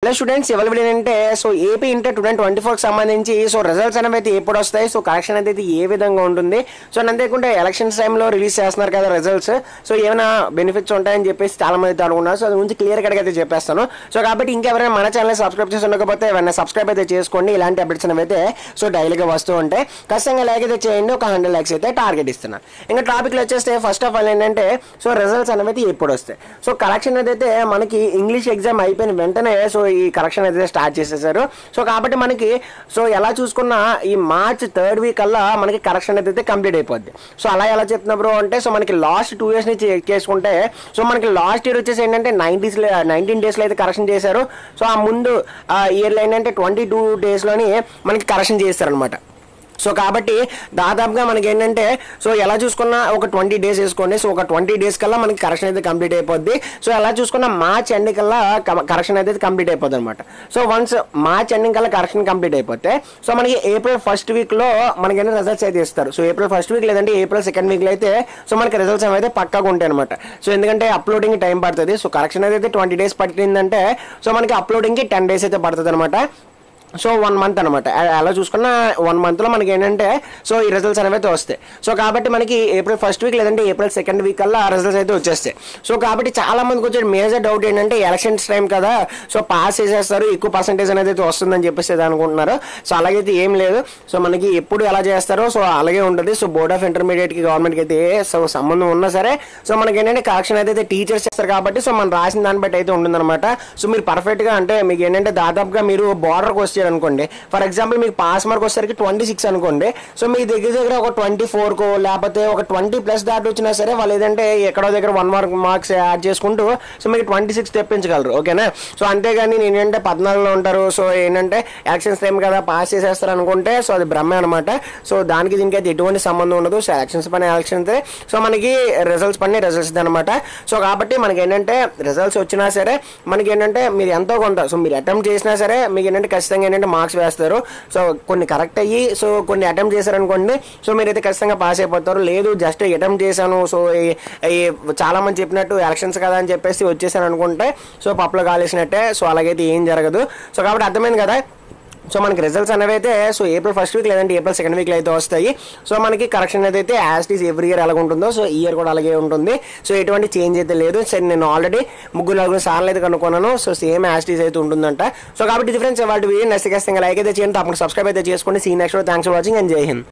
Hello students, ఎవరి video అంటే so AP inter 2024కి సంబంధించి సో రిజల్ట్స్ అనేవి అయితే ఎప్పుడు వస్తాయి, సో కరెక్షన్ అయితే ఏ విధంగా ఉంటుంది, సో అంతేకాకుండా ఎలక్షన్స్ టైంలో రిలీజ్ చేస్తున్నారు కదా రిజల్ట్స్, సో ఏమైనా బెనిఫిట్స్ ఉంటాయని చెప్పేసి చాలా మంది అనుకున్నారు. సో అది గురించి క్లియర్ కట్గా అయితే చెప్పేస్తాను. సో కాబట్టి ఇంకెవరైనా మన ఛానల్ సబ్స్క్రైబ్ చేసి ఉండకపోతే ఏమైనా సబ్స్క్రైబ్ అయితే చేసుకోండి. ఇలాంటి అప్డేట్స్ అనేవి అయితే సో డైలీగా వస్తూ ఉంటాయి. ఖచ్చితంగా లైక్ అయితే చేయండి. ఒక 100 likes అయితే టార్గెట్ ఇస్తున్నాను. ఇంకా టాపిక్లో వచ్చేస్తే ఫస్ట్ ఆఫ్ ఆల్ ఏంటంటే సో రిజల్ట్స్ అనేవి ఎప్పుడు వస్తాయి. సో కరెక్షన్ అయితే మనకి ఇంగ్లీష్ ఎగ్జామ్ అయిపోయిన వెంటనే సో ఈ కరెక్షన్ అయితే స్టార్ట్ చేసేసారు. సో కాబట్టి మనకి సో ఎలా చూసుకున్నా ఈ మార్చ్ 3rd వీక్ అలా మనకి కరెక్షన్ అయితే కంప్లీట్ అయిపోద్ది. సో అలా ఎలా చెప్తున్నా బ్రో అంటే సో మనకి లాస్ట్ 2 years నుంచి చెక్ చేసుకుంటే సో మనకి లాస్ట్ ఇయర్ వచ్చేసి ఏంటంటే 19 days అయితే కరెక్షన్ చేశారు. సో ఆ ముందు ఇయర్లో ఏంటంటే 22 daysలోని మనకి కరెక్షన్ చేస్తారనమాట. సో కాబట్టి దాదాపుగా మనకి ఏంటంటే సో ఎలా చూసుకున్నా ఒక 20 days వేసుకోండి. సో ఒక 20 days కల్లా మనకి కరెక్షన్ అయితే కంప్లీట్ అయిపోద్ది. సో ఎలా చూసుకున్నా మార్చ్ ఎండింగ్ కల్లా కరెక్షన్ అయితే కంప్లీట్ అయిపోద్ది అనమాట. సో వన్స్ మార్చ్ ఎండింగ్ కల్లా కరెక్షన్ కంప్లీట్ అయిపోతే సో మనకి ఏప్రిల్ 1st వీక్లో మనకి ఏంటంటే రిజల్ట్స్ అయితే ఇస్తారు. సో ఏప్రిల్ 1st వీక్ లేదంటే ఏప్రిల్ 2nd వీక్లో అయితే సో మనకి రిజల్ట్స్ అయితే పక్కాగా ఉంటాయి అనమాట. సో ఎందుకంటే అప్లోడింగ్ టైం పడుతుంది. సో కరెక్షన్ అయితే 20 days పట్టిందంటే సో మనకి అప్లోడింగ్కి 10 days అయితే పడుతుంది అనమాట. సో 1 month అనమాట. అలా చూసుకున్న 1 monthలో మనకి ఏంటంటే సో ఈ రిజల్ట్స్ అనేవి అయితే వస్తాయి. సో కాబట్టి మనకి ఏప్రిల్ 1st వీక్ లేదంటే ఏప్రిల్ 2nd వీక్ కల్లా రిజల్ట్స్ అయితే వచ్చేస్తాయి. సో కాబట్టి చాలా మందికి వచ్చే మేజర్ డౌట్ ఏంటంటే ఎలక్షన్స్ టైం కదా సో పాస్ చేసేస్తారు, ఎక్కువ పర్సెంటేజ్ అనేది అయితే వస్తుందని చెప్పేసి అనుకుంటున్నారు. సో అలాగైతే ఏం లేదు. సో మనకి ఎప్పుడు ఎలా చేస్తారో సో అలాగే ఉంటుంది. సో బోర్డ్ ఆఫ్ ఇంటర్మీడియట్కి గవర్నమెంట్కి అయితే సో సంబంధం ఉన్నా సరే సో మనకి ఏంటంటే కరెక్షన్ అయితే టీచర్స్ చేస్తారు కాబట్టి సో మనం రాసిన దాన్ని బట్టి అయితే ఉంటుందన్నమాట. సో మీరు పర్ఫెక్ట్గా అంటే మీకు ఏంటంటే దాదాపుగా మీరు బార్డర్కి వస్తే అనుకోండి, ఫర్ ఎగ్జాంపుల్ మీకు పాస్ మార్క్ వచ్చేసరికి 26 అనుకోండి. సో మీ దగ్గర ఒక 24కో లేకపోతే ఒక 20+ దాటి వచ్చినా సరే వాళ్ళు ఏదంటే ఎక్కడో దగ్గర 1 మార్క్స్ యాడ్ చేసుకుంటూ సో మీకు 26 తెప్పించగలరు. ఓకేనా. సో అంతేగాని నేనంటే 14లో ఉంటారు సో ఏంటంటే ఎలక్షన్స్ టైం కదా పాస్ చేసేస్తారు అనుకుంటే సో అది బ్రహ్మే అనమాట. సో దానికి దీనికి అయితే ఎటువంటి సంబంధం ఉండదు. సో ఎలక్షన్స్ పని ఎలక్షన్స్, సో మనకి రిజల్ట్స్ పని రిజల్ట్స్ అనమాట. సో కాబట్టి మనకి ఏంటంటే రిజల్ట్స్ వచ్చినా సరే మనకి ఏంటంటే మీరు ఎంతో కొంత సో మీరు అటెంప్ట్ చేసినా సరే మీకు ఏంటంటే ఖచ్చితంగా ఏంటంటే మార్క్స్ వేస్తారు. సో కొన్ని కరెక్ట్ అయ్యి సో కొన్ని అటెంప్ట్ చేశారనుకోండి సో మీరైతే ఖచ్చితంగా పాస్ అయిపోతారు. లేదు జస్ట్ అటెంప్ట్ చేశాను సో చాలా మంది చెప్పినట్టు ఎలక్షన్స్ కదా అని చెప్పేసి వచ్చేసాను అనుకుంటే సో పప్పులో కాలేసినట్టే. సో అలాగైతే ఏం జరగదు. సో కాబట్టి అర్థమైంది కదా. సో మనకి రిజల్ట్స్ అనేవి అయితే సో ఏప్రిల్ 1st వీక్ లేదంటే ఏప్రిల్ 2nd వీక్లో అయితే వస్తాయి. సో మనకి కరెక్షన్ అయితే as it is every year ఎలాగ ఉంటుందో సో ఈ ఇయర్ కూడా అలాగే ఉంటుంది. సో ఎటువంటి చేంజ్ అయితే లేదు. సరే నేను ఆల్రెడీ 3-4 సార్లు అయితే కనుక్కున్నాను. So same as it is అయితే ఉంటుందంట. సో కాబట్టి డిఫరెన్స్ వాళ్ళ వీడియో నెక్స్ట్ ఖచ్చితంగా లైక్ అయితే చేయండి, తప్పకుండా సబ్స్క్రైబ్ అయితే చేసుకోండి. See next. Thanks for watching and Jai Hind.